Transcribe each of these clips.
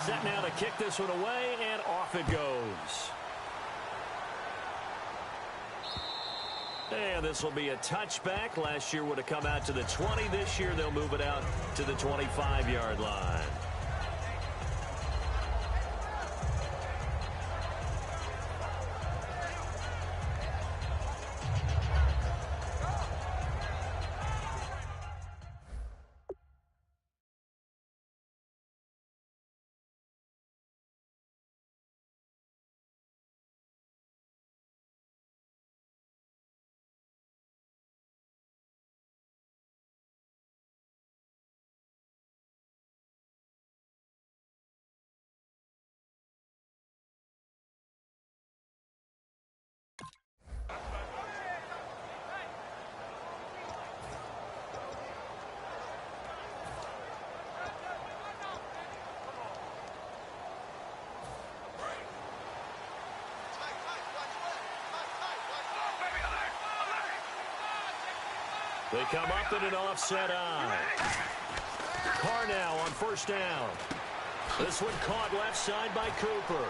Set now to kick this one away, and off it goes. And this will be a touchback. Last year would have come out to the 20. This year they'll move it out to the 25-yard line. They come up in an offset eye. Carr now on first down. This one caught left side by Cooper.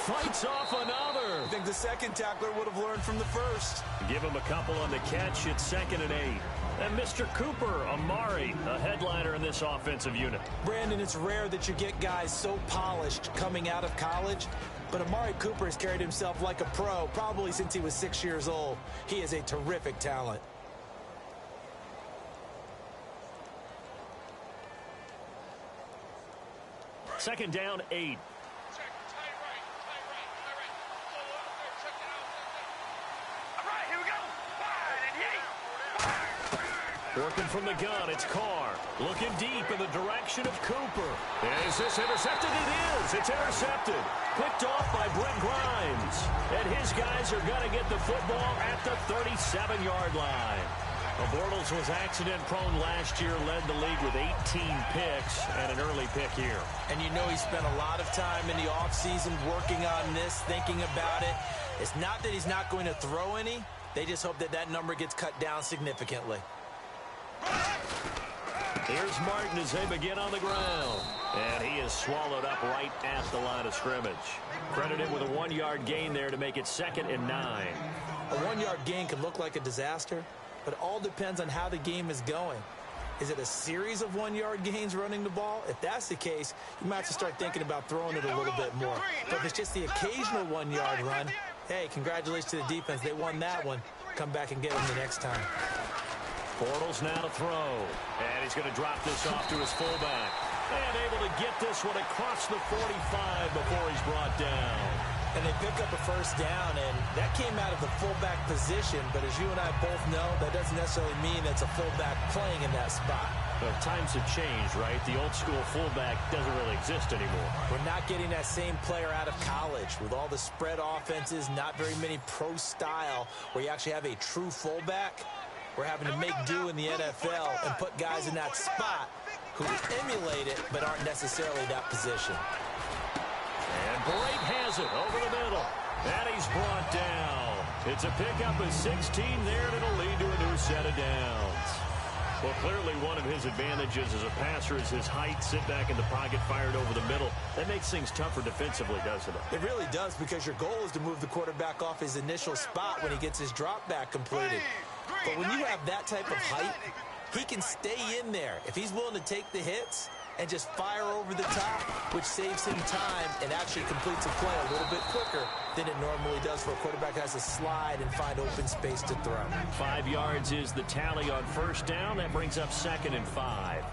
Fights off another. I think the second tackler would have learned from the first. Give him a couple on the catch. It's 2nd and 8. And Mr. Cooper, Amari, a headliner in this offensive unit. Brandon, it's rare that you get guys so polished coming out of college. But Amari Cooper has carried himself like a pro probably since he was 6 years old. He is a terrific talent. Second down, 8. Working from the gun, it's Carr. Looking deep in the direction of Cooper. Is this intercepted? It is. It's intercepted. Picked off by Brent Grimes. And his guys are going to get the football at the 37-yard line. Bortles was accident-prone last year, led the league with 18 picks and an early pick here. And you know he spent a lot of time in the offseason working on this, thinking about it. It's not that he's not going to throw any. They just hope that that number gets cut down significantly. Here's Martin as they begin on the ground. And he is swallowed up right at the line of scrimmage. Credited with a 1-yard gain there to make it 2nd and 9. A 1-yard gain can look like a disaster, but it all depends on how the game is going. Is it a series of 1-yard gains running the ball? If that's the case, you might have to start thinking about throwing it a little bit more. But if it's just the occasional 1-yard run, hey, congratulations to the defense. They won that one. Come back and get them the next time. Bortles now to throw. And he's going to drop this off to his fullback. And able to get this one across the 45 before he's brought down. And they pick up a first down, and that came out of the fullback position. But as you and I both know, that doesn't necessarily mean it's a fullback playing in that spot. Well, times have changed, right? The old school fullback doesn't really exist anymore. We're not getting that same player out of college with all the spread offenses, not very many pro style where you actually have a true fullback. We're having to make do in the NFL and put guys in that spot who emulate it but aren't necessarily that position. And Brate has it over the middle. And he's brought down. It's a pickup of 16 there, and it'll lead to a new set of downs. Well, clearly one of his advantages as a passer is his height. Sit back in the pocket, fired over the middle. That makes things tougher defensively, doesn't it? It really does, because your goal is to move the quarterback off his initial spot when he gets his drop back completed. But when you have that type of height, he can stay in there if he's willing to take the hits and just fire over the top, which saves him time and actually completes a play a little bit quicker than it normally does for a quarterback who has to slide and find open space to throw. 5 yards is the tally on first down. That brings up 2nd and 5.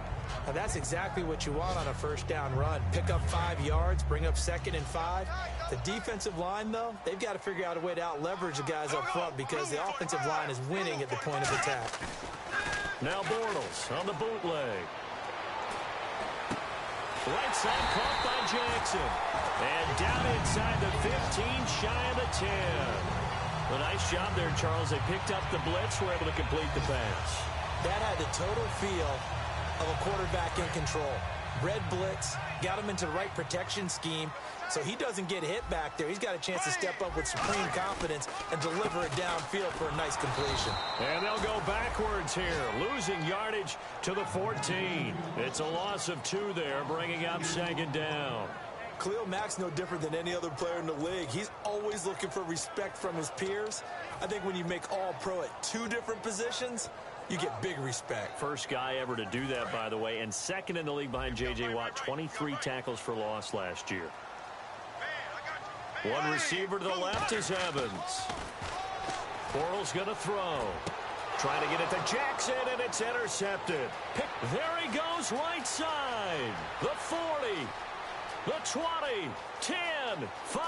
Now that's exactly what you want on a first down run. Pick up 5 yards, bring up 2nd and 5. The defensive line, though, they've got to figure out a way to out-leverage the guys up front because the offensive line is winning at the point of attack. Now Bortles on the bootleg. Right side caught by Jackson. And down inside the 15, shy of the 10. A nice job there, Charles. They picked up the blitz, were able to complete the pass. That had the total feel of a quarterback in control. red blitz, got him into the right protection scheme, so he doesn't get hit back there. He's got a chance to step up with supreme confidence and deliver it downfield for a nice completion. And they'll go backwards here, losing yardage to the 14. It's a loss of 2 there, bringing up 2nd down. Khalil Mack's no different than any other player in the league. He's always looking for respect from his peers. I think when you make all-pro at 2 different positions, you get big respect. First guy ever to do that, by the way, and second in the league behind J.J. Watt, 23 tackles for loss last year. One receiver to the left is Evans. Bortles going to throw. Trying to get it to Jackson, and it's intercepted. There he goes, right side. The 40. The 20, 10, 5,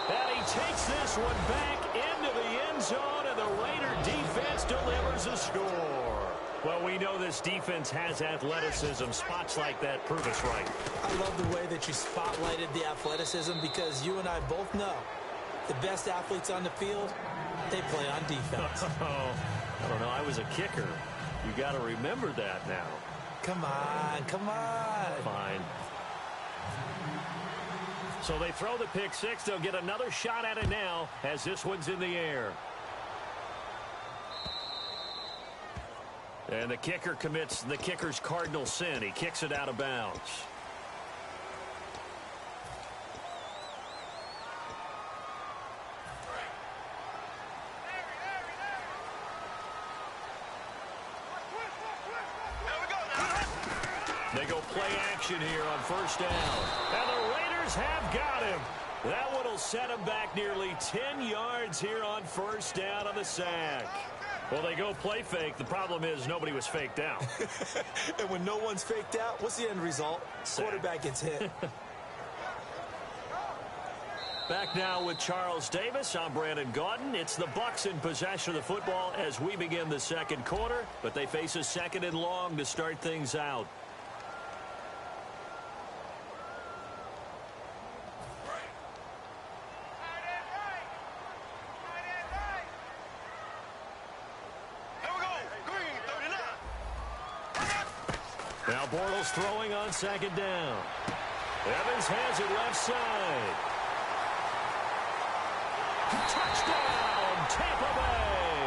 and he takes this one back into the end zone, and the Raider defense delivers a score. Well, we know this defense has athleticism. Spots like that prove us right. I love the way that you spotlighted the athleticism because you and I both know the best athletes on the field, they play on defense. I don't know. I was a kicker. You got to remember that now. Come on, come on. Fine. So they throw the pick 6. They'll get another shot at it now as this one's in the air. And the kicker commits the kicker's cardinal sin. He kicks it out of bounds. They go play action here on 1st down. And the Raiders have got him. That one will set him back nearly 10 yards here on 1st down on the sack. Well, they go play fake. The problem is nobody was faked out. And when no one's faked out, what's the end result? Sack. Quarterback gets hit. Back now with Charles Davis. I'm Brandon Gaudin. It's the Bucs in possession of the football as we begin the 2nd quarter, but they face a 2nd and long to start things out. Now Bortles throwing on 2nd down. Evans has it left side. Touchdown, Tampa Bay.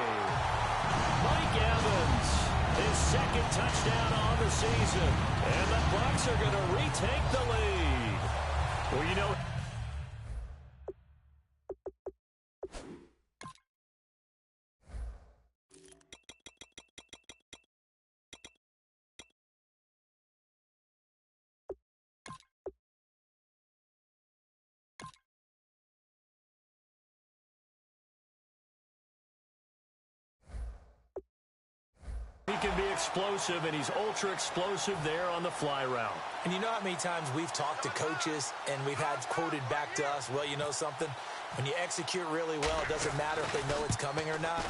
Mike Evans, his 2nd touchdown on the season. And the Bucs are going to retake the lead. Well, you know, he can be explosive, and he's ultra explosive there on the fly route. And you know how many times we've talked to coaches and we've had quoted back to us, well, you know something? When you execute really well, it doesn't matter if they know it's coming or not.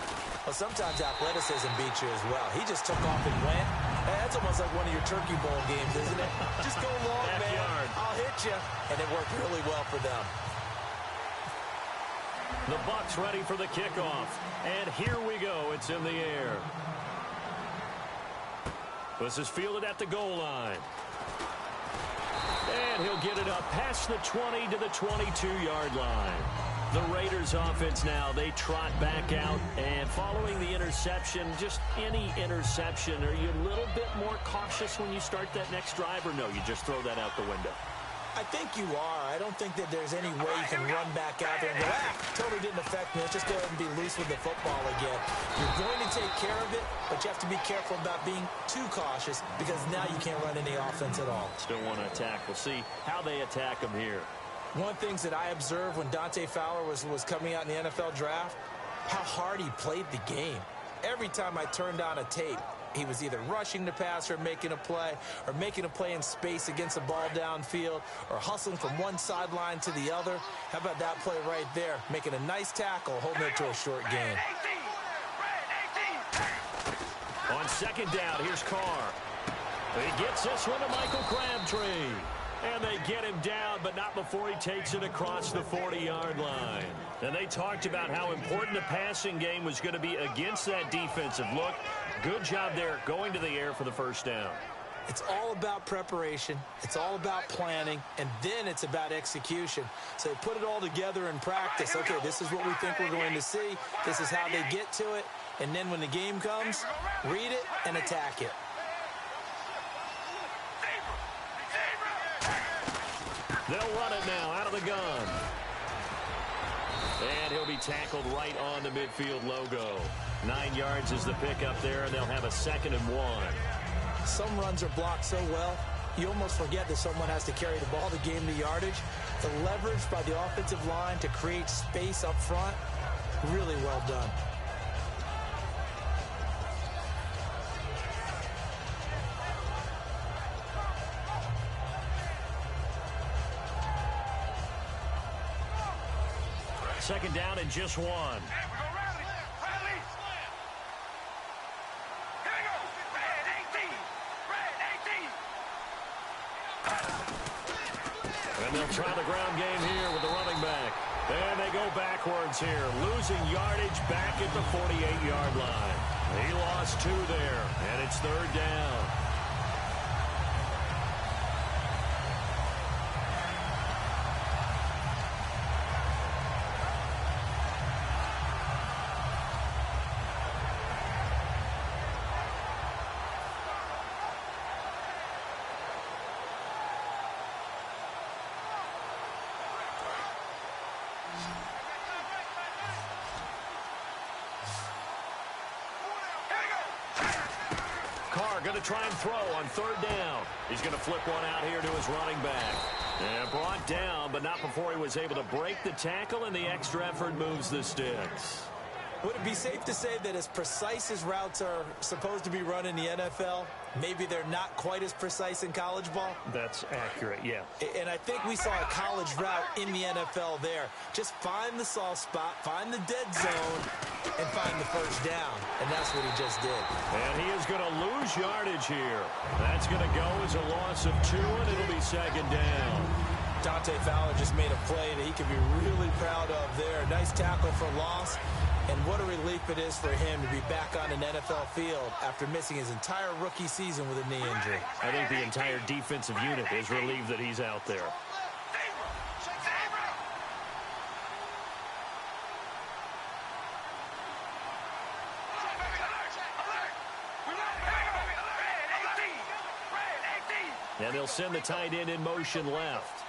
Well, sometimes athleticism beats you as well. He just took off and went. Hey, that's almost like one of your Turkey Bowl games, isn't it? Just go long, man. I'll hit you. And it worked really well for them. The Bucs ready for the kickoff. And here we go. It's in the air. This is fielded at the goal line. And he'll get it up past the 20 to the 22-yard line. The Raiders offense now, they trot back out. And following the interception, just any interception, are you a little bit more cautious when you start that next drive? Or no, you just throw that out the window? I think you are. I don't think that there's any way you can run back out there and go, totally didn't affect me. Let's just go ahead and be loose with the football again. You're going to take care of it, but you have to be careful about being too cautious because now you can't run any offense at all. Still want to attack. We'll see how they attack him here. One of the things that I observed when Dante Fowler was coming out in the NFL draft, how hard he played the game. Every time I turned on a tape, he was either rushing the passer, or making a play in space against the ball downfield, or hustling from one sideline to the other. How about that play right there? Making a nice tackle, holding it to a short gain. On 2nd down, here's Carr. He gets this one to Michael Crabtree. And they get him down, but not before he takes it across the 40-yard line. And they talked about how important the passing game was going to be against that defensive look. Good job there going to the air for the 1st down. It's all about preparation. It's all about planning. And then it's about execution. So they put it all together in practice. Okay, this is what we think we're going to see. This is how they get to it. And then when the game comes, read it and attack it. They'll run it now out of the gun. And he'll be tackled right on the midfield logo. 9 yards is the pickup there, and they'll have a 2nd and 1. Some runs are blocked so well, you almost forget that someone has to carry the ball to gain the yardage. The leverage by the offensive line to create space up front, really well done. Second down and just 1. And they'll try the ground game here with the running back. And they go backwards here, losing yardage back at the 48-yard line. He lost 2 there, and it's 3rd down. Going to try and throw on 3rd down. He's going to flip one out here to his running back. And brought down, but not before he was able to break the tackle, and the extra effort moves the sticks. Would it be safe to say that as precise as routes are supposed to be run in the NFL, maybe they're not quite as precise in college ball? That's accurate, yeah. And I think we saw a college route in the NFL there. Just find the soft spot, find the dead zone, and find the first down. And that's what he just did. And he is going to lose yardage here. That's going to go as a loss of 2, and it'll be 2nd down. Dante Fowler just made a play that he can be really proud of there. Nice tackle for loss. And what a relief it is for him to be back on an NFL field after missing his entire rookie season with a knee injury. I think the entire defensive unit is relieved that he's out there. And they'll send the tight end in motion left.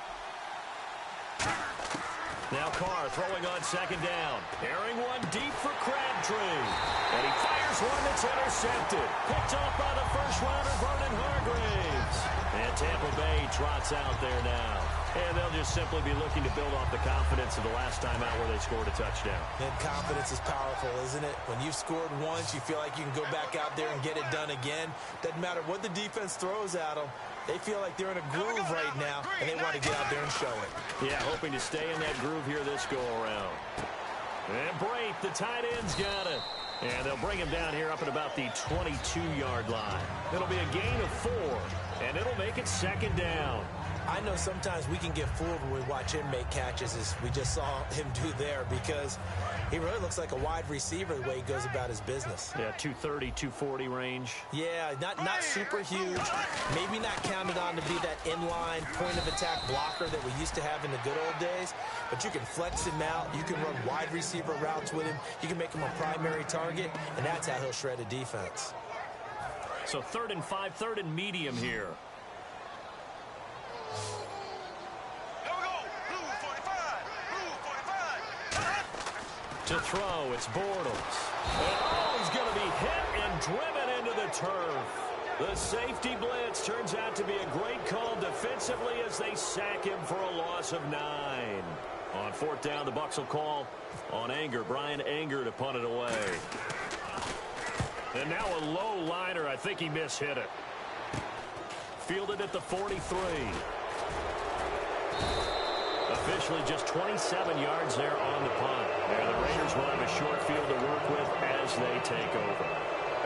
Now Carr throwing on 2nd down. Airing one deep for Crabtree. And he fires one that's intercepted. Picked off by the first-rounder, Vernon Hargraves. And Tampa Bay trots out there now. And they'll just simply be looking to build off the confidence of the last time out where they scored a touchdown. And confidence is powerful, isn't it? When you've scored once, you feel like you can go back out there and get it done again. Doesn't matter what the defense throws at them. They feel like they're in a groove right now, and they want to get out there and show it. Yeah, hoping to stay in that groove here this go-around. And Brate, the tight end's got it. And they'll bring him down here up at about the 22-yard line. It'll be a gain of 4, and it'll make it 2nd down. I know sometimes we can get fooled when we watch him make catches, as we just saw him do there, because he really looks like a wide receiver the way he goes about his business. Yeah, 230, 240 range. Yeah, not super huge. Maybe not counted on to be that inline point-of-attack blocker that we used to have in the good old days, but you can flex him out. You can run wide receiver routes with him. You can make him a primary target, and that's how he'll shred a defense. So 3rd and 5, 3rd and medium here. To throw, it's Bortles. Oh, he's going to be hit and driven into the turf. The safety blitz turns out to be a great call defensively as they sack him for a loss of 9. On 4th down, the Bucs will call on Anger. Brian Anger to punt it away. And now a low liner. I think he mishit it. Fielded at the 43. Officially just 27 yards there on the punt. There, the Raiders will have a short field to work with as they take over.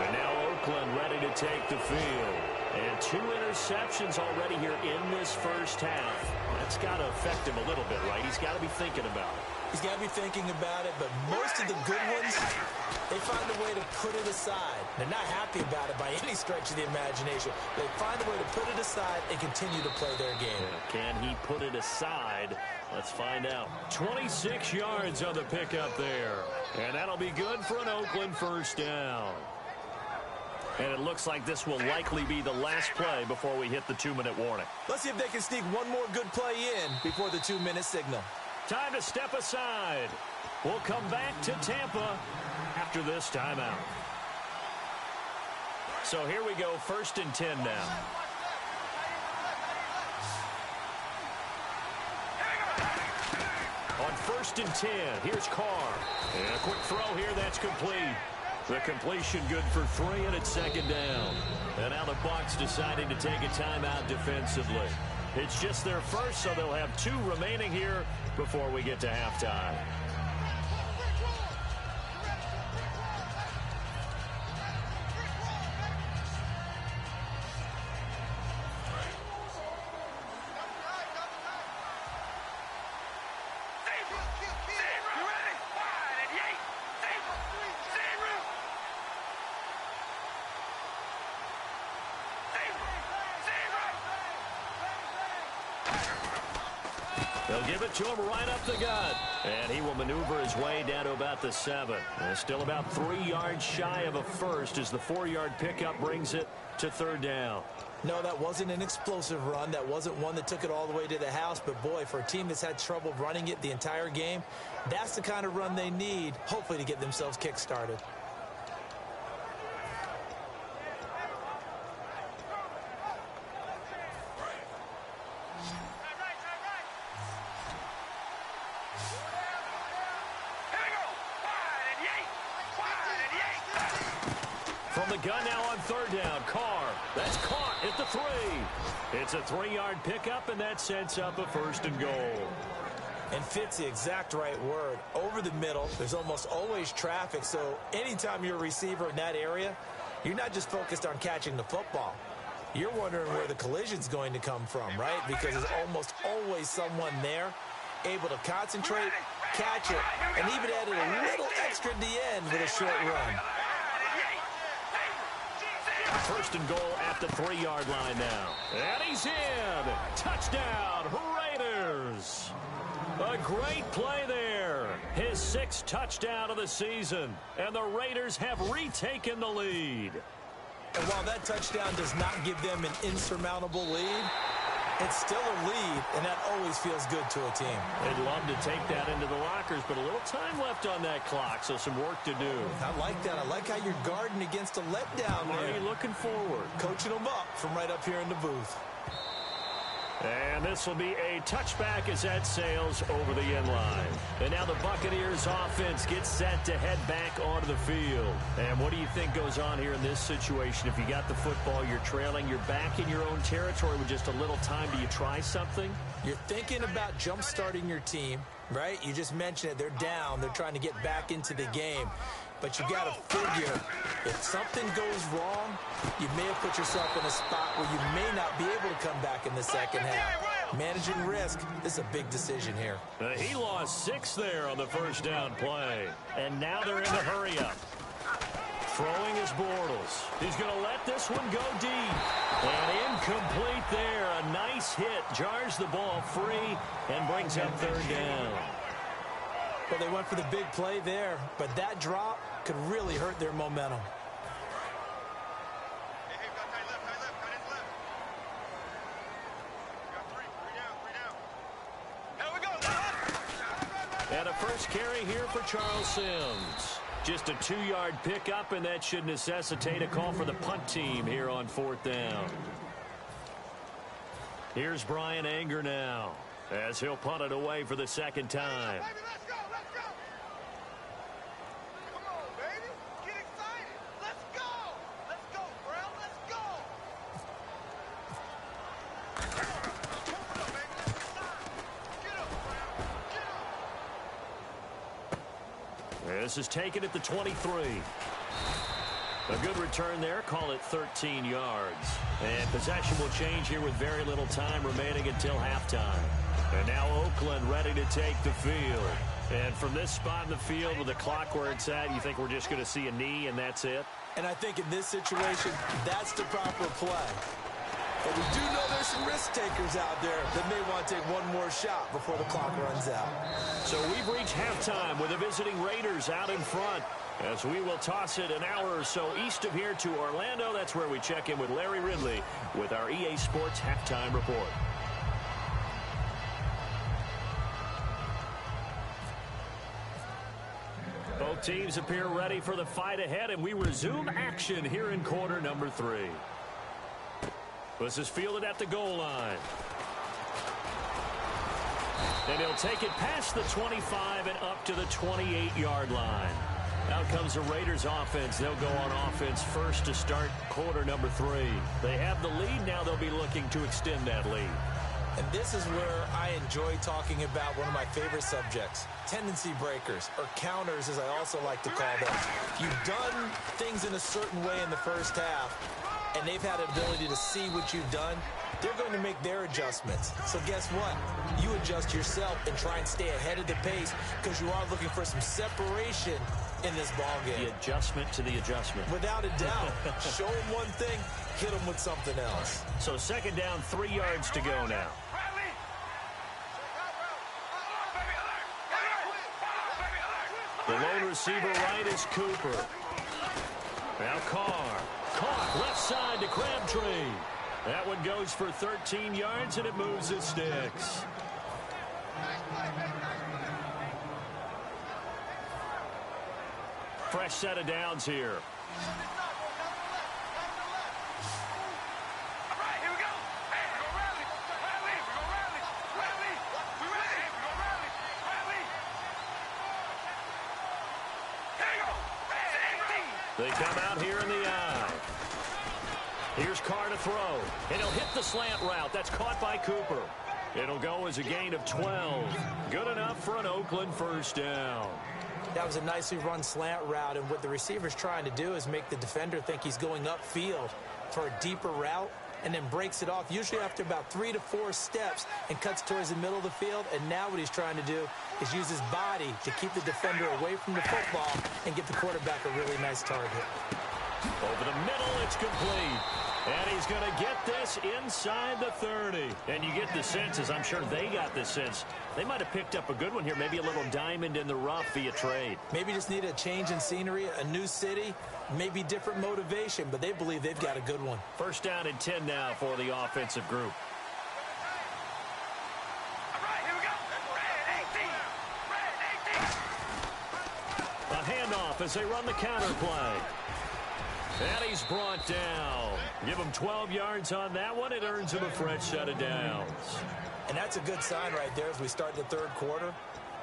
And now Oakland ready to take the field. And 2 interceptions already here in this first half. That's got to affect him a little bit, right? He's got to be thinking about it. He's got to be thinking about it, but most of the good ones, they find a way to put it aside. They're not happy about it by any stretch of the imagination. They find a way to put it aside and continue to play their game. Can he put it aside? Let's find out. 26 yards on the pickup there. And that'll be good for an Oakland first down. And it looks like this will likely be the last play before we hit the 2-minute warning. Let's see if they can sneak one more good play in before the 2-minute signal. Time to step aside. We'll come back to Tampa after this timeout. So here we go, 1st and 10 now. On 1st and 10, here's Carr. And a quick throw here, that's complete. The completion good for 3, and it's 2nd down. And now the Bucs deciding to take a timeout defensively. It's just their first, so they'll have 2 remaining here before we get to halftime. They'll give it to him right up the gut. And he will maneuver his way down to about the 7. Still about 3 yards shy of a first as the 4-yard pickup brings it to 3rd down. No, that wasn't an explosive run. That wasn't one that took it all the way to the house. But, boy, for a team that's had trouble running it the entire game, that's the kind of run they need, hopefully, to get themselves kick-started. From the gun now on 3rd down, Carr. That's caught at the 3. It's a 3-yard pickup, and that sets up a 1st and goal. And fits the exact right word. Over the middle, there's almost always traffic, so anytime you're a receiver in that area, you're not just focused on catching the football. You're wondering where the collision's going to come from, right? Because there's almost always someone there able to concentrate, catch it, and even added a little extra at the end with a short run. 1st and goal at the 3-yard line now. And he's in. Touchdown, Raiders. A great play there. His 6th touchdown of the season. And the Raiders have retaken the lead. And while that touchdown does not give them an insurmountable lead, it's still a lead, and that always feels good to a team. They'd love to take that into the lockers, but a little time left on that clock, so some work to do. I like that. I like how you're guarding against a letdown there. Already looking forward. Coaching them up from right up here in the booth. And this will be a touchback as that sails over the end line. And now the Buccaneers offense gets set to head back onto the field. And what do you think goes on here in this situation? If you got the football, you're trailing, you're back in your own territory with just a little time. Do you try something? You're thinking about jump-starting your team, right? You just mentioned it. They're down. They're trying to get back into the game. But you got to figure, if something goes wrong, you may have put yourself in a spot where you may not be able to come back in the second half. Managing risk, this is a big decision here. He lost 6 there on the 1st down play. And now they're in the hurry-up. Throwing is Bortles. He's going to let this one go deep. And incomplete there. A nice hit. Jars the ball free and brings up 3rd down. Well, they went for the big play there, but that drop could really hurt their momentum. And a first carry here for Charles Sims. Just a 2-yard pickup, and that should necessitate a call for the punt team here on 4th down. Here's Brian Anger now, as he'll punt it away for the 2nd time. This is taken at the 23. A good return there. Call it 13 yards. And possession will change here with very little time remaining until halftime. And now Oakland ready to take the field. And from this spot in the field with the clock where it's at, you think we're just going to see a knee and that's it? And I think in this situation, that's the proper play. But we do know there's some risk takers out there that may want to take one more shot before the clock runs out. So we've reached halftime with the visiting Raiders out in front. As we will toss it an hour or so east of here to Orlando. That's where we check in with Larry Ridley with our EA Sports Halftime Report. Both teams appear ready for the fight ahead, and we resume action here in quarter number 3. This is fielded at the goal line. And he'll take it past the 25 and up to the 28-yard line. Out comes the Raiders offense. They'll go on offense first to start quarter number 3. They have the lead. Now they'll be looking to extend that lead. And this is where I enjoy talking about one of my favorite subjects, tendency breakers, or counters as I also like to call them. If you've done things in a certain way in the first half, and they've had an ability to see what you've done, they're going to make their adjustments. So guess what? You adjust yourself and try and stay ahead of the pace because you are looking for some separation in this ball game. The adjustment to the adjustment. Without a doubt. Show them one thing, hit them with something else. So second down, 3 yards to go now. The lone receiver right is Cooper. Now Carr. Caught left side to Crabtree. That one goes for 13 yards, and it moves the sticks. Fresh set of downs here. They come out here in the eye. Here's Carr to throw, and he'll hit the slant route. That's caught by Cooper. It'll go as a gain of 12. Good enough for an Oakland first down. That was a nicely run slant route, and what the receiver's trying to do is make the defender think he's going upfield for a deeper route, and then breaks it off, usually after about 3 to 4 steps, and cuts towards the middle of the field. And now what he's trying to do is use his body to keep the defender away from the football and give the quarterback a really nice target. Over the middle, it's complete. And he's going to get this inside the 30. And you get the sense, as I'm sure they got the sense, they might have picked up a good one here, maybe a little diamond in the rough via trade. Maybe just need a change in scenery, a new city, maybe different motivation, but they believe they've got a good one. First down and 10 now for the offensive group. A handoff as they run the counter play. And he's brought down. Give him 12 yards on that one. It earns him a fresh set of downs. And that's a good sign right there as we start the third quarter,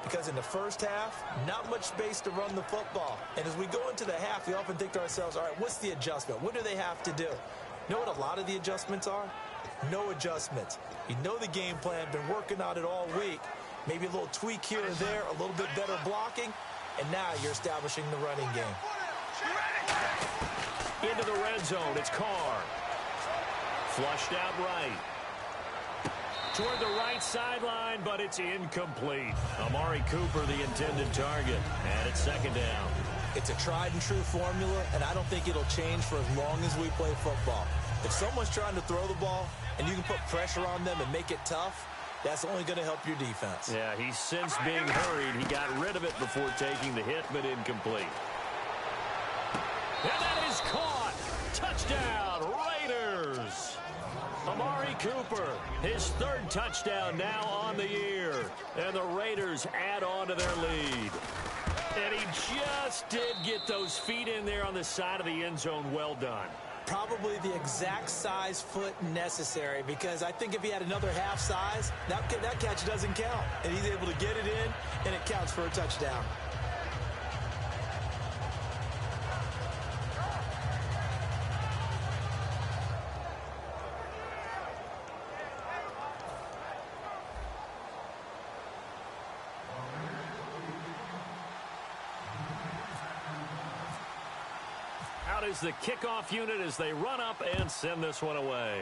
because in the first half, not much space to run the football. And as we go into the half, we often think to ourselves, all right, what's the adjustment? What do they have to do? You know what a lot of the adjustments are? No adjustments. You know the game plan, been working on it all week. Maybe a little tweak here or there, a little bit better blocking, and now you're establishing the running game. Into the red zone, it's Carr. Flushed out right. Toward the right sideline, but it's incomplete. Amari Cooper, the intended target, and it's second down. It's a tried and true formula, and I don't think it'll change for as long as we play football. If someone's trying to throw the ball and you can put pressure on them and make it tough, that's only going to help your defense. Yeah, he's since being hurried. He got rid of it before taking the hit, but incomplete. And that is caught. Touchdown, Raiders. Amari Cooper, his third touchdown now on the year. And the Raiders add on to their lead. And he just did get those feet in there on the side of the end zone. Well done. Probably the exact size foot necessary, because I think if he had another half size, that catch doesn't count. And he's able to get it in, and it counts for a touchdown. Out is the kickoff unit as they run up and send this one away.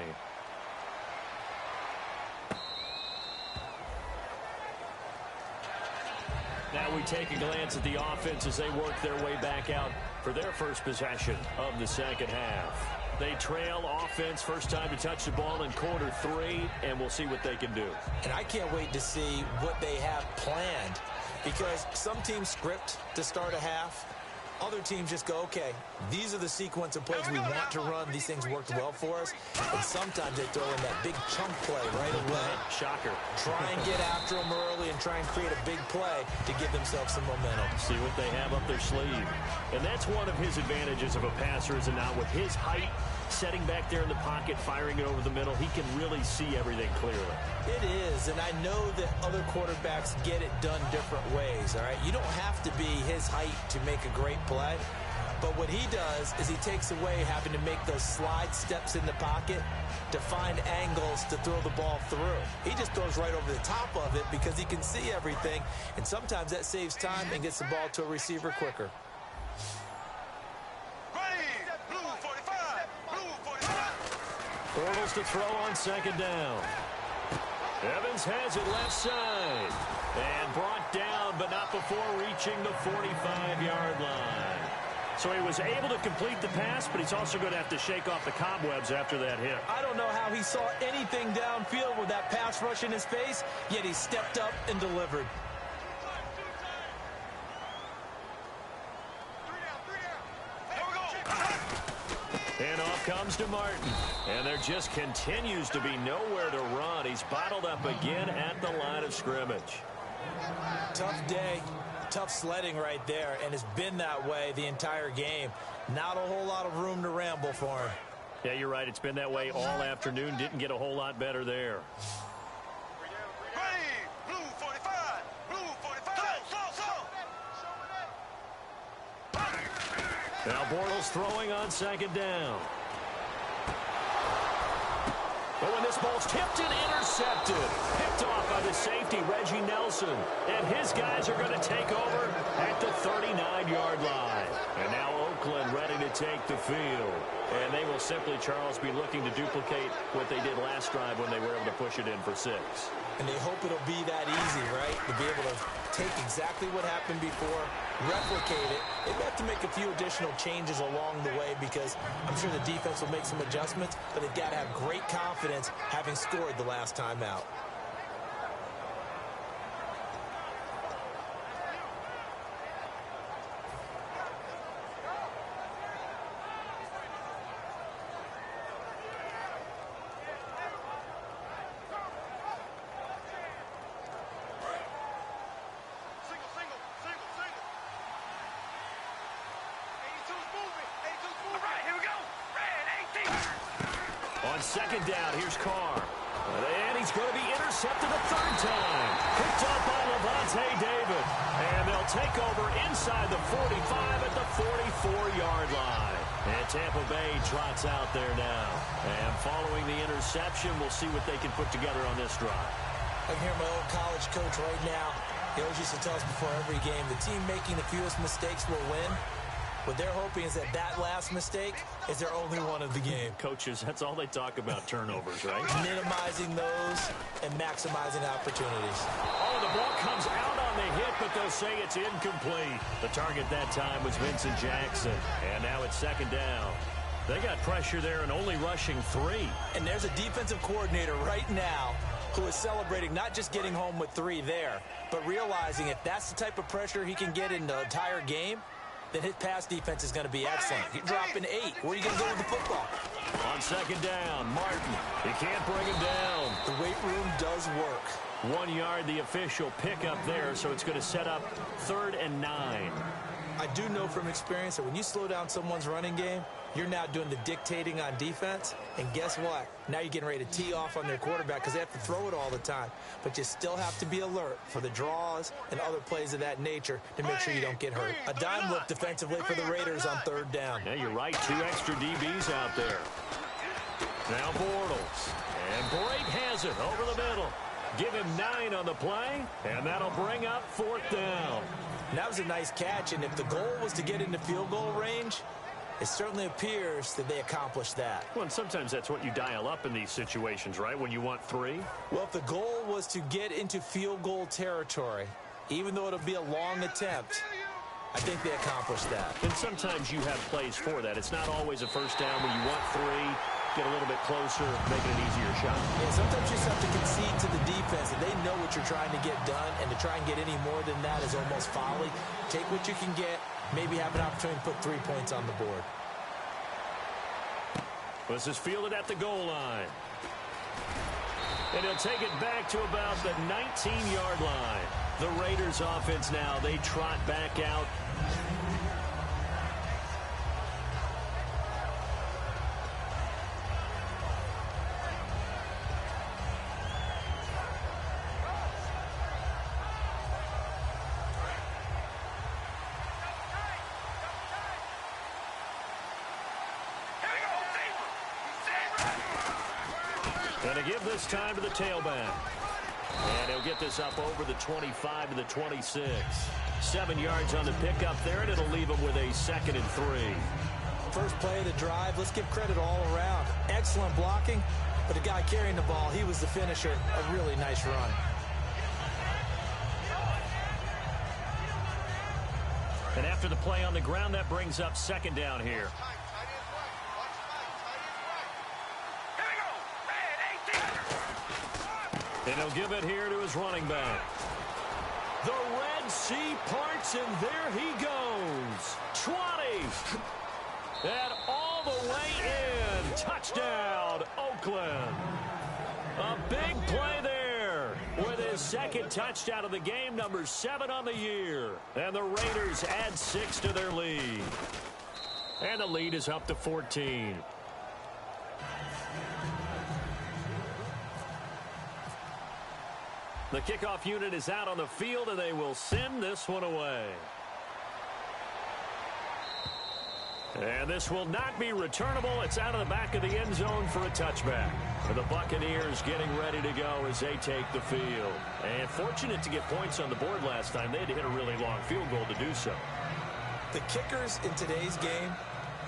Now Now we take a glance at the offense as they work their way back out for their first possession of the second half. They trail offense, first time to touch the ball in quarter 3, and we'll see what they can do. And I can't wait to see what they have planned, because some teams script to start a half. Other teams just go, okay, these are the sequence of plays we want to run. These things worked well for us. And sometimes they throw in that big chunk play right away. Shocker. Try and get after them early and try and create a big play to give themselves some momentum. See what they have up their sleeve. And that's one of his advantages of a passer, is now with his height, setting back there in the pocket, firing it over the middle, he can really see everything clearly. It is, and I know that other quarterbacks get it done different ways, all right? You don't have to be his height to make a great play, but what he does is he takes away having to make those slide steps in the pocket to find angles to throw the ball through. He just throws right over the top of it because he can see everything, and sometimes that saves time and gets the ball to a receiver quicker. Bortles to throw on second down. Evans has it left side. And brought down, but not before reaching the 45-yard line. So he was able to complete the pass, but he's also going to have to shake off the cobwebs after that hit. I don't know how he saw anything downfield with that pass rush in his face, yet he stepped up and delivered. And off comes to Martin. And there just continues to be nowhere to run. He's bottled up again at the line of scrimmage. Tough day, tough sledding right there, and it's been that way the entire game. Not a whole lot of room to ramble for him. Yeah, you're right. It's been that way all afternoon. Didn't get a whole lot better there. Now Bortles throwing on second down. But when this ball's tipped and intercepted, picked off by the safety, Reggie Nelson. And his guys are going to take over at the 39-yard line. And now Oakland ready to take the field. And they will simply, Charles, be looking to duplicate what they did last drive when they were able to push it in for 6. And they hope it'll be that easy, right? To be able to take exactly what happened before, replicate it. They have to make a few additional changes along the way because I'm sure the defense will make some adjustments, but they've got to have great confidence having scored the last time out. On second down, here's Carr. And he's going to be intercepted a third time. Picked up by Levante David. And they'll take over inside the 45 at the 44-yard line. And Tampa Bay trots out there now. And following the interception, we'll see what they can put together on this drive. I can hear my old college coach right now. He always used to tell us before every game, the team making the fewest mistakes will win. What they're hoping is that that last mistake is their only one of the game. Coaches, that's all they talk about, turnovers, right? Minimizing those and maximizing opportunities. Oh, the ball comes out on the hit, but they'll say it's incomplete. The target that time was Vincent Jackson. And now it's second down. They got pressure there and only rushing 3. And there's a defensive coordinator right now who is celebrating not just getting home with 3 there, but realizing if that's the type of pressure he can get in the entire game, then his pass defense is going to be excellent. You're dropping 8. Where are you going to go with the football? On second down, Martin. He can't bring him down. The weight room does work. 1 yard, the official pickup there, so it's going to set up 3rd and 9. I do know from experience that when you slow down someone's running game, you're now doing the dictating on defense. And guess what? Now you're getting ready to tee off on their quarterback because they have to throw it all the time. But you still have to be alert for the draws and other plays of that nature to make sure you don't get hurt. A dime look defensively for the Raiders on 3rd down. Yeah, you're right. 2 extra DBs out there. Now Bortles. And Brake has it over the middle. Give him 9 on the play, and that'll bring up 4th down. And that was a nice catch, and if the goal was to get into field goal range, it certainly appears that they accomplished that. Well, and sometimes that's what you dial up in these situations, right, when you want 3? Well, if the goal was to get into field goal territory, Even though it'll be a long attempt, I think they accomplished that. And sometimes you have plays for that. It's not always a first down when you want 3. Get a little bit closer, make it an easier shot. Yeah, sometimes you just have to concede to the defense, and they know what you're trying to get done, and to try and get any more than that is almost folly. Take what you can get, maybe have an opportunity to put 3 points on the board. This is fielded at the goal line. And he'll take it back to about the 19-yard line. The Raiders offense now, they trot back out. And to give this time to the tailback. And he'll get this up over the 25 to the 26. 7 yards on the pickup there, and it'll leave him with a 2nd and 3. First play of the drive, let's give credit all around. Excellent blocking, but the guy carrying the ball, he was the finisher. A really nice run. And after the play on the ground, that brings up 2nd down here. And he'll give it here to his running back. The Red Sea parts, and there he goes. 20. And all the way in. Touchdown, Oakland. A big play there with his 2nd touchdown of the game, number 7 on the year. And the Raiders add 6 to their lead. And the lead is up to 14. The kickoff unit is out on the field, and they will send this one away. And this will not be returnable. It's out of the back of the end zone for a touchback. And the Buccaneers getting ready to go as they take the field. And fortunate to get points on the board last time. They had to hit a really long field goal to do so. The kickers in today's game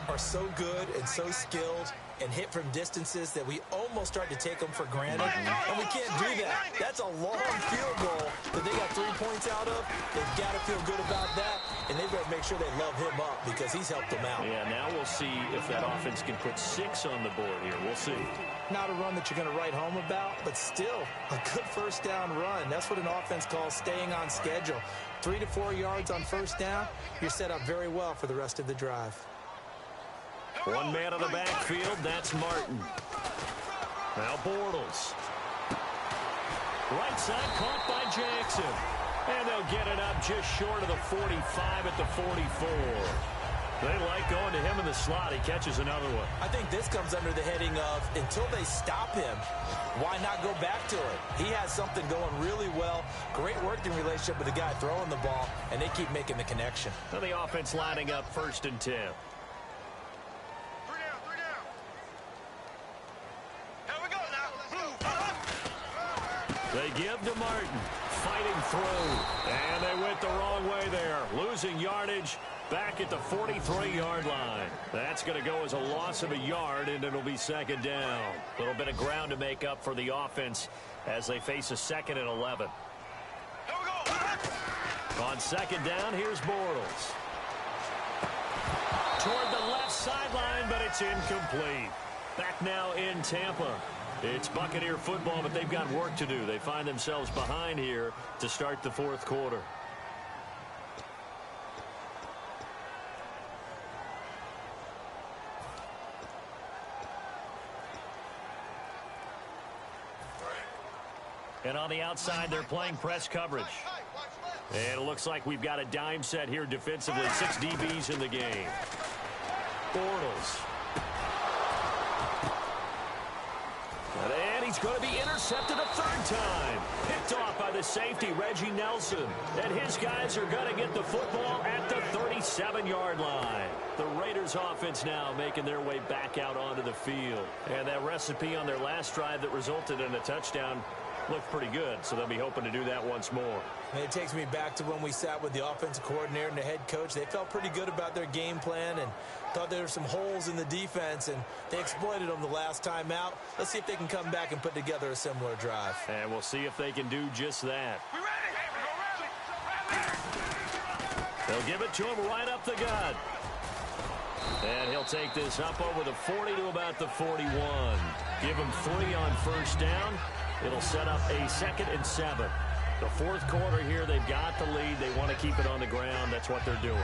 are so good and so skilled and hit from distances that we almost start to take them for granted, and we can't do that. That's a long field goal that they got 3 points out of. They've got to feel good about that, and they've got to make sure they love him up because he's helped them out. Yeah, now we'll see if that offense can put 6 on the board here. We'll see. Not a run that you're going to write home about, but still a good first down run. That's what an offense calls staying on schedule. 3 to 4 yards on first down, you're set up very well for the rest of the drive. One man on the backfield, that's Martin. Now Bortles. Right side caught by Jackson. And they'll get it up just short of the 45 at the 44. They like going to him in the slot. He catches another one. I think this comes under the heading of until they stop him, why not go back to it? He has something going really well. Great working relationship with the guy throwing the ball, and they keep making the connection. Now the offense lining up 1st and 10. They give to Martin, fighting through, and they went the wrong way there, losing yardage back at the 43-yard line. That's going to go as a loss of a yard, and it'll be 2nd down. A little bit of ground to make up for the offense as they face a 2nd and 11. On 2nd down, here's Bortles. Toward the left sideline, but it's incomplete. Back now in Tampa. It's Buccaneer football, but they've got work to do. They find themselves behind here to start the 4th quarter. And on the outside, they're playing press coverage. And it looks like we've got a dime set here defensively. 6 DBs in the game. Bortles. And he's going to be intercepted a 3rd time. Picked off by the safety, Reggie Nelson. And his guys are going to get the football at the 37-yard line. The Raiders offense now making their way back out onto the field. And that recipe on their last drive that resulted in a touchdown looked pretty good, so they'll be hoping to do that once more. And it takes me back to when we sat with the offensive coordinator and the head coach. They felt pretty good about their game plan and thought there were some holes in the defense, and they exploited them the last time out. Let's see if they can come back and put together a similar drive. And we'll see if they can do just that. They'll give it to him right up the gut. And he'll take this up over the 40 to about the 41. Give him 3 on first down. It'll set up a 2nd and 7. The fourth quarter here, they've got the lead. They want to keep it on the ground. That's what they're doing.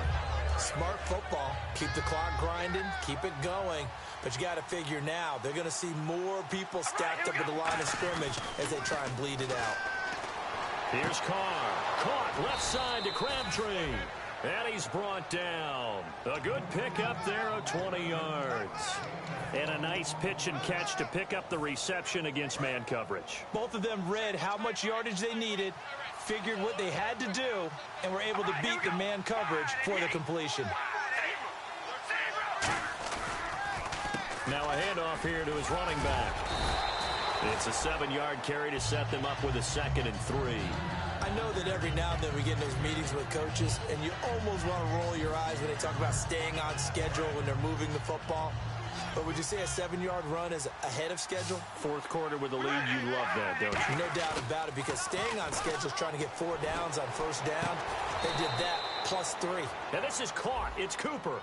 Smart football. Keep the clock grinding. Keep it going. But you got to figure now, they're going to see more people stacked up at the line of scrimmage as they try and bleed it out. Here's Carr. Caught left side to Crabtree. And he's brought down. A good pickup there of 20 yards. And a nice pitch and catch to pick up the reception against man coverage. Both of them read how much yardage they needed, figured what they had to do, and were able to beat the man coverage for the completion. Now a handoff here to his running back. It's a 7-yard carry to set them up with a 2nd and 3. I know that every now and then we get in those meetings with coaches, and you almost want to roll your eyes when they talk about staying on schedule when they're moving the football. But would you say a 7-yard run is ahead of schedule? Fourth quarter with the lead, you love that, don't you? No doubt about it, because staying on schedule is trying to get 4 downs on first down. They did that plus 3. And this is caught. It's Cooper.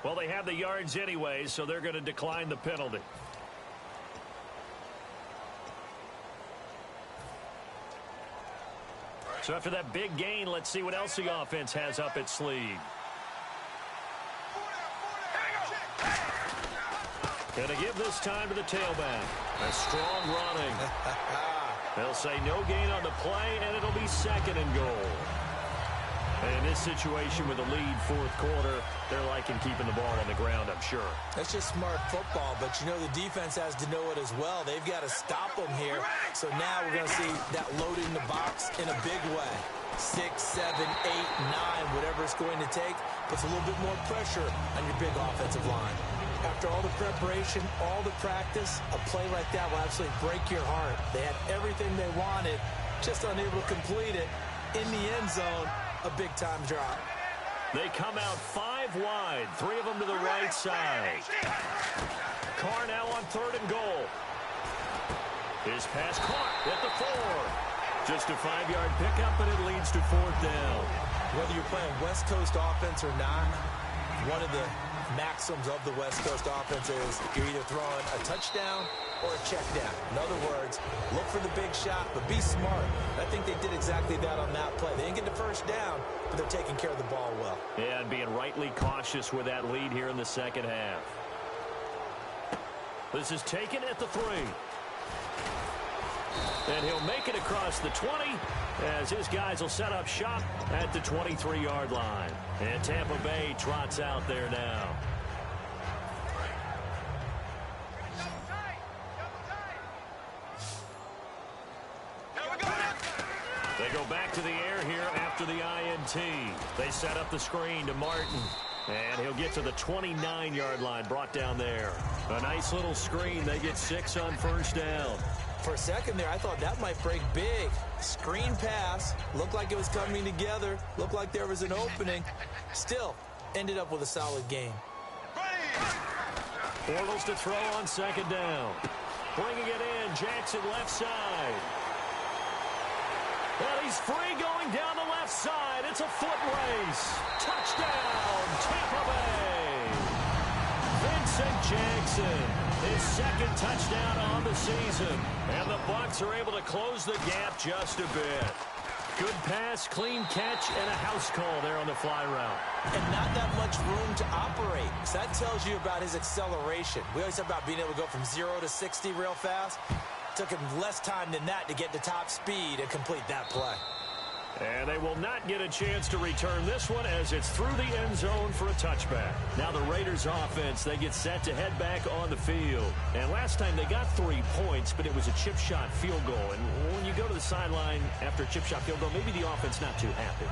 Well, they have the yards anyway, so they're going to decline the penalty. So after that big gain, let's see what else the offense has up its sleeve. Going to give this time to the tailback. A strong running. They'll say no gain on the play, and it'll be 2nd and goal. In this situation with the lead fourth quarter, they're liking keeping the ball on the ground, I'm sure. That's just smart football, but you know the defense has to know it as well. They've got to stop them here. So now we're going to see that loading the box in a big way. 6, 7, 8, 9, whatever it's going to take, puts a little bit more pressure on your big offensive line. After all the preparation, all the practice, a play like that will absolutely break your heart. They had everything they wanted, just unable to complete it. In the end zone, a big-time drop. They come out 5 wide, 3 of them to the right side. Carr now on 3rd and goal. His pass caught at the 4. Just a 5-yard pickup, and it leads to 4th down. Whether you're playing West Coast offense or not, one of the maxims of the West Coast offense is you're either throwing a touchdown or a check down. In other words, look for the big shot, but be smart. I think they did exactly that on that play. They didn't get the first down, but they're taking care of the ball well. Yeah, and being rightly cautious with that lead here in the second half. This is taken at the 3. And he'll make it across the 20 as his guys will set up shop at the 23-yard line. And Tampa Bay trots out there now. They go back to the air here after the INT. They set up the screen to Martin. And he'll get to the 29-yard line, brought down there. A nice little screen. They get 6 on first down. For a second there, I thought that might break big. Screen pass. Looked like it was coming together. Looked like there was an opening. Still, ended up with a solid game. Bortles to throw on 2nd down. Bringing it in, Jackson left side. Well, he's free going down the left side. It's a foot race. Touchdown, Tampa Bay. Vincent Jackson, his 2nd touchdown on the season. And the Bucs are able to close the gap just a bit. Good pass, clean catch, and a house call there on the fly route. And not that much room to operate. So that tells you about his acceleration. We always talk about being able to go from 0 to 60 real fast. Took him less time than that to get to top speed and complete that play. And they will not get a chance to return this one as it's through the end zone for a touchback. Now the Raiders offense, they get set to head back on the field. And last time they got 3 points, but it was a chip shot field goal. And when you go to the sideline after a chip shot field goal, maybe the offense not too happy.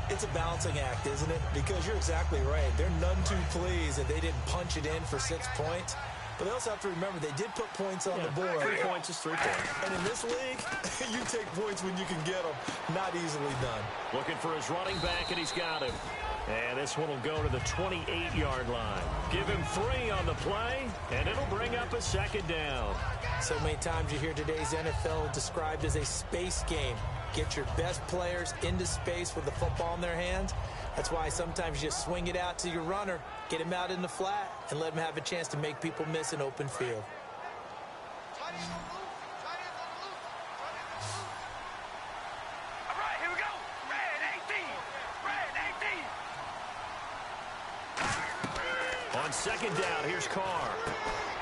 It's a balancing act, isn't it? Because you're exactly right. They're none too pleased that they didn't punch it in for 6 points. But they also have to remember they did put points on the board. 3 points is 3 points. And in this league, you take points when you can get them. Not easily done. Looking for his running back, and he's got him. And this one will go to the 28-yard line. Give him 3 on the play, and it'll bring up a second down. So many times you hear today's NFL described as a space game. Get your best players into space with the football in their hands. That's why sometimes you just swing it out to your runner, get him out in the flat, and let him have a chance to make people miss an open field. On second down, here's Carr.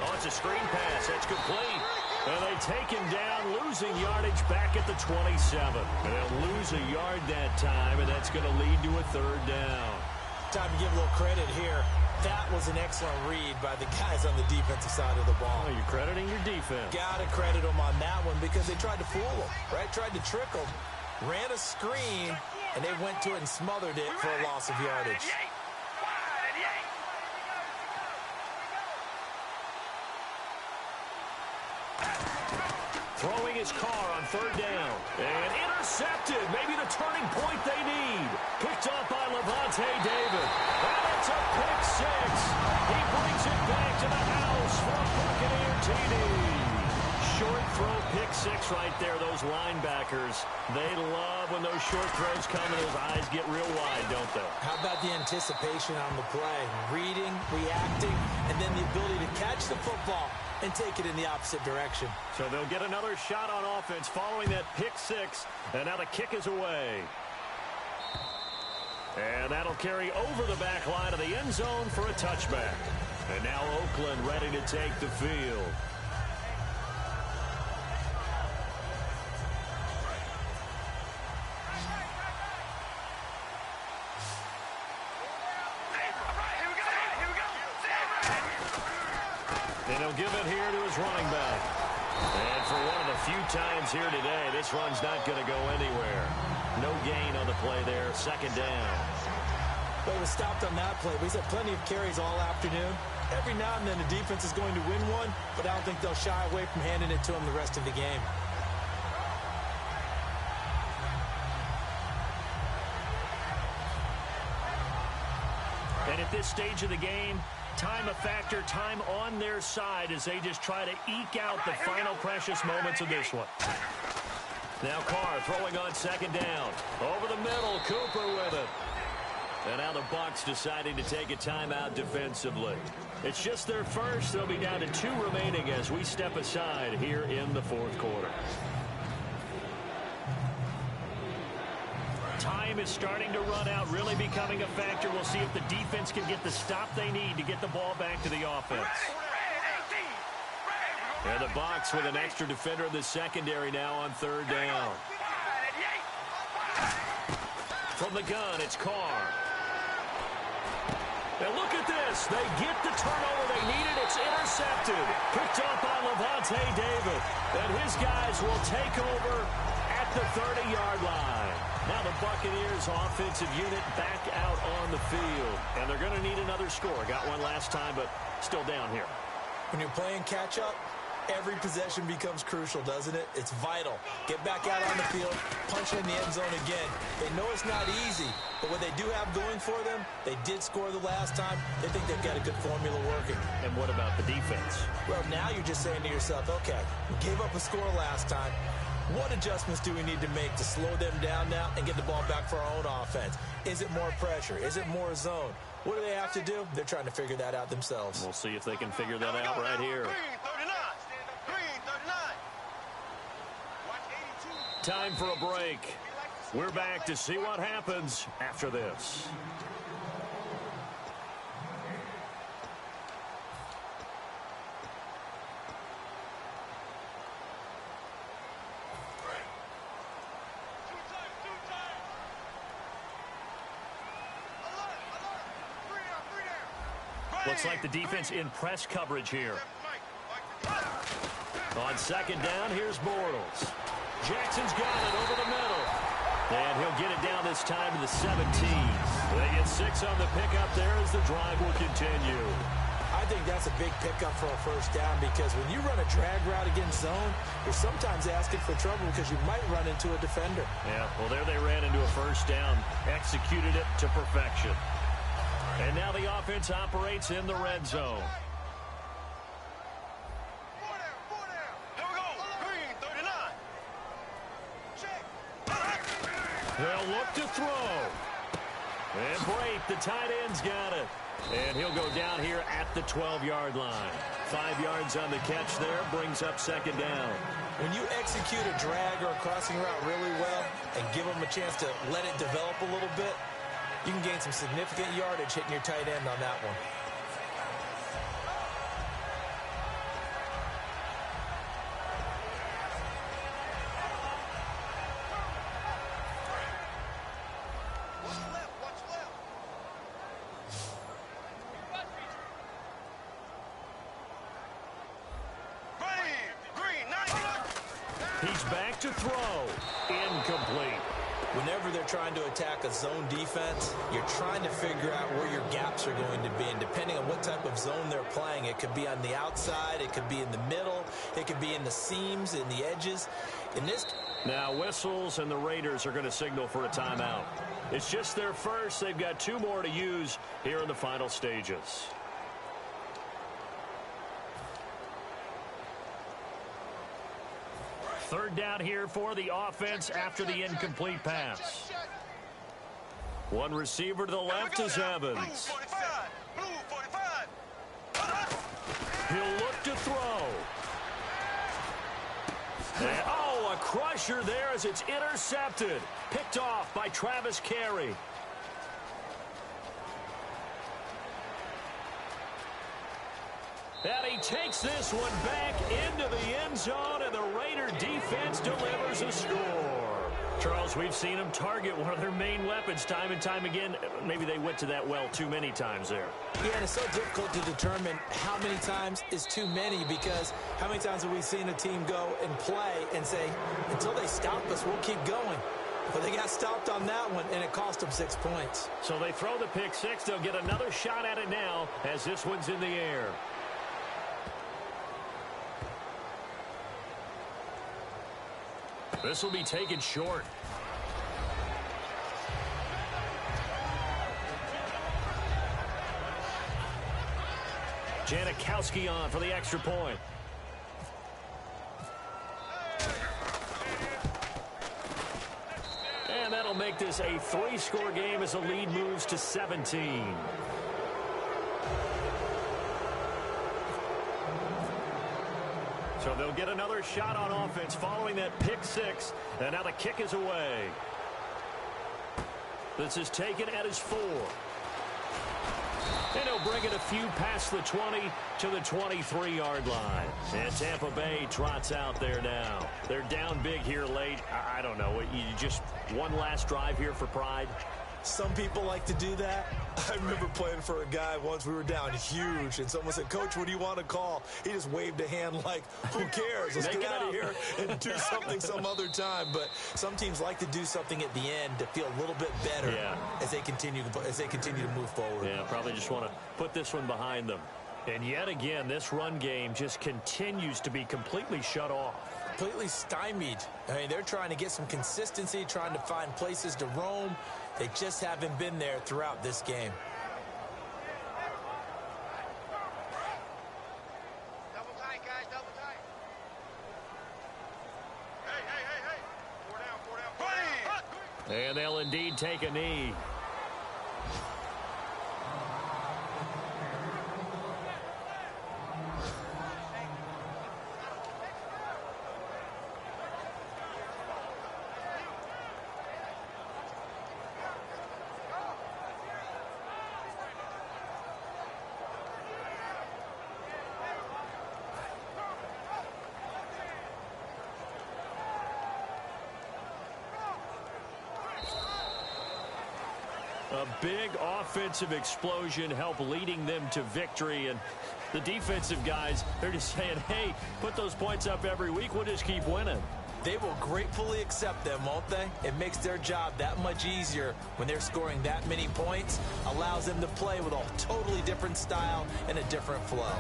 Oh, it's a screen pass. That's complete. And they take him down, losing yardage back at the 27. And they'll lose a yard that time, and that's going to lead to a third down. Time to give a little credit here. That was an excellent read by the guys on the defensive side of the ball. Oh, you're crediting your defense. Got to credit them on that one because they tried to fool them, right? Tried to trick them. Ran a screen, and they went to it and smothered it for a loss of yardage. Throwing his car on third down. And intercepted. Maybe the turning point they need. Picked off by Levante David. And it's a pick 6. He brings it back to the house for a Buccaneer TD. Short throw, pick 6 right there. Those linebackers, they love when those short throws come and those eyes get real wide, don't they? How about the anticipation on the play? Reading, reacting, and then the ability to catch the football and take it in the opposite direction. So they'll get another shot on offense following that pick 6, and now the kick is away. And that'll carry over the back line of the end zone for a touchback. And now Oakland ready to take the field. And he'll give it here to his running back. And for one of the few times here today, this run's not going to go anywhere. No gain on the play there, second down. Well, he was stopped on that play, but he's had plenty of carries all afternoon. Every now and then the defense is going to win one, but I don't think they'll shy away from handing it to him the rest of the game. And at this stage of the game, time a factor, time on their side as they just try to eke out the final precious moments of this one. Now Carr throwing on second down. Over the middle, Cooper with it. And now the Bucs deciding to take a timeout defensively. It's just their first. They'll be down to 2 remaining as we step aside here in the fourth quarter. Time is starting to run out, really becoming a factor. We'll see if the defense can get the stop they need to get the ball back to the offense. And the Bucs with an extra defender in the secondary now on third down. From the gun, it's Carr. And look at this. They get the turnover they needed. It's intercepted. Picked off by Levante David. And his guys will take over at the 30-yard line. Now the Buccaneers offensive unit back out on the field. And they're going to need another score. Got one last time, but still down here. When you're playing catch-up, every possession becomes crucial, doesn't it? It's vital. Get back out on the field, punch in the end zone again. They know it's not easy, but what they do have going for them, they did score the last time. They think they've got a good formula working. And what about the defense? Well, now you're just saying to yourself, okay, we gave up a score last time. What adjustments do we need to make to slow them down now and get the ball back for our own offense? Is it more pressure? Is it more zone? What do they have to do? They're trying to figure that out themselves. We'll see if they can figure that out right here. Time for a break. We're back to see what happens after this. Looks like the defense in press coverage here. On second down, here's Bortles. Jackson's got it over the middle. And he'll get it down this time to the 17. They get 6 on the pickup there as the drive will continue. I think that's a big pickup for a first down because when you run a drag route against zone, you're sometimes asking for trouble because you might run into a defender. Yeah, well, there they ran into a first down, executed it to perfection. And now the offense operates in the red zone. They'll look to throw. And Brate, the tight end's got it. And he'll go down here at the 12-yard line. 5 yards on the catch there, brings up second down. When you execute a drag or a crossing route really well and give them a chance to let it develop a little bit, you can gain some significant yardage hitting your tight end on that one. He's back to throw. Incomplete. Whenever they're trying to attack a zone defense, you're trying to figure out where your gaps are going to be. And depending on what type of zone they're playing, it could be on the outside, it could be in the middle, it could be in the seams, in the edges. In this... Now whistles, and the Raiders are going to signal for a timeout. It's just their first. They've got 2 more to use here in the final stages. Third down here for the offense after the incomplete pass. One receiver to the left is Evans. He'll look to throw. And, a crusher there as it's intercepted. Picked off by Travis Carey. And he takes this one back into the end zone, and the Raider defense delivers a score. Charles, we've seen them target one of their main weapons time and time again. Maybe they went to that well too many times there. Yeah, and it's so difficult to determine how many times is too many because how many times have we seen a team go and play and say, until they stop us, we'll keep going. But they got stopped on that one, and it cost them 6 points. So they throw the pick six. They'll get another shot at it now as this one's in the air. This will be taken short. Janikowski on for the extra point. And that'll make this a 3-score game as the lead moves to 17. So they'll get another shot on offense following that pick six. And now the kick is away. This is taken at his 4. And he'll bring it a few past the 20 to the 23-yard line. And Tampa Bay trots out there now. They're down big here late. I don't know. You just one last drive here for pride? Some people like to do that. I remember playing for a guy once. We were down huge, and someone said, "Coach, what do you want to call?" He just waved a hand like, who cares? Let's get out of here and do something some other time. But some teams like to do something at the end to feel a little bit better as they continue to move forward. Yeah, probably just want to put this one behind them. And yet again, this run game just continues to be completely shut off. Completely stymied. I mean, they're trying to get some consistency, trying to find places to roam. They just haven't been there throughout this game. Double tight, guys, double tight. Hey. 4 down. And they'll indeed take a knee. A big offensive explosion helped leading them to victory. And the defensive guys, they're just saying, hey, put those points up every week. We'll just keep winning. They will gratefully accept them, won't they? It makes their job that much easier when they're scoring that many points, allows them to play with a totally different style and a different flow.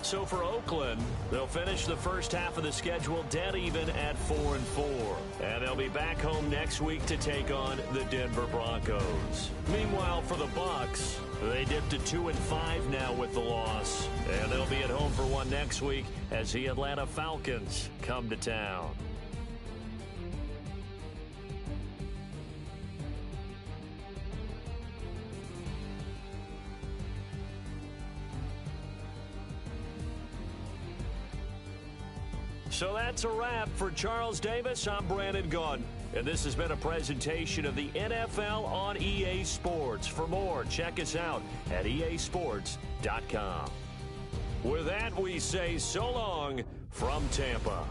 So for Oakland, they'll finish the first half of the schedule dead even at 4-4. And they'll be back home next week to take on the Denver Broncos. Meanwhile, for the Bucs, they dipped to 2-5 now with the loss. And they'll be at home for one next week as the Atlanta Falcons come to town. So that's a wrap. For Charles Davis, I'm Brandon Gaudin. And this has been a presentation of the NFL on EA Sports. For more, check us out at easports.com. With that, we say so long from Tampa.